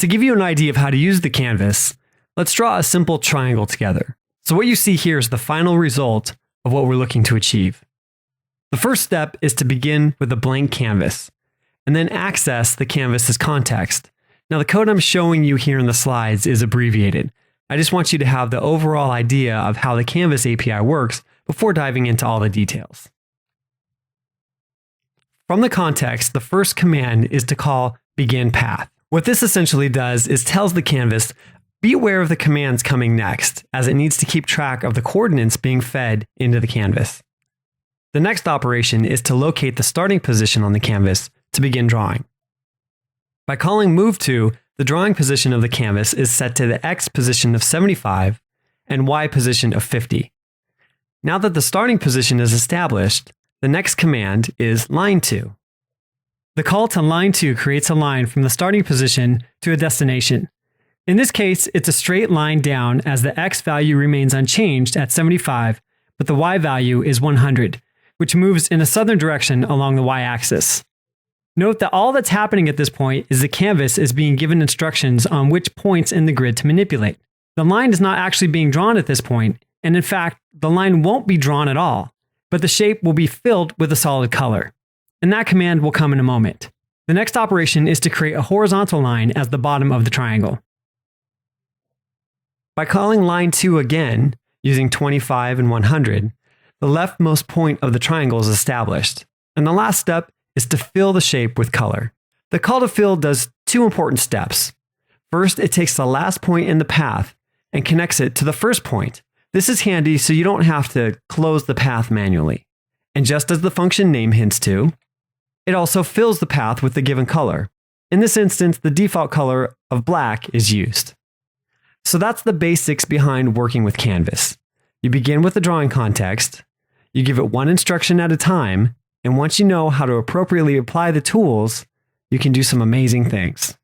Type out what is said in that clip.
To give you an idea of how to use the canvas, let's draw a simple triangle together. So what you see here is the final result of what we're looking to achieve. The first step is to begin with a blank canvas, and then access the canvas's context. Now the code I'm showing you here in the slides is abbreviated. I just want you to have the overall idea of how the Canvas API works before diving into all the details. From the context, the first command is to call begin path. What this essentially does is tells the canvas, be aware of the commands coming next, as it needs to keep track of the coordinates being fed into the canvas. The next operation is to locate the starting position on the canvas to begin drawing. By calling move to, the drawing position of the canvas is set to the X position of 75 and Y position of 50. Now that the starting position is established, the next command is line to. The call to line to creates a line from the starting position to a destination. In this case, it's a straight line down as the X value remains unchanged at 75, but the Y value is 100, which moves in a southern direction along the Y axis. Note that all that's happening at this point is the canvas is being given instructions on which points in the grid to manipulate. The line is not actually being drawn at this point, and in fact, the line won't be drawn at all, but the shape will be filled with a solid color. And that command will come in a moment. The next operation is to create a horizontal line as the bottom of the triangle. By calling line to again, using 25 and 100, the leftmost point of the triangle is established. And the last step is to fill the shape with color. The call to fill does two important steps. First, it takes the last point in the path and connects it to the first point. This is handy so you don't have to close the path manually. And just as the function name hints to, it also fills the path with the given color. In this instance, the default color of black is used. So that's the basics behind working with Canvas. You begin with the drawing context, you give it one instruction at a time, and once you know how to appropriately apply the tools, you can do some amazing things.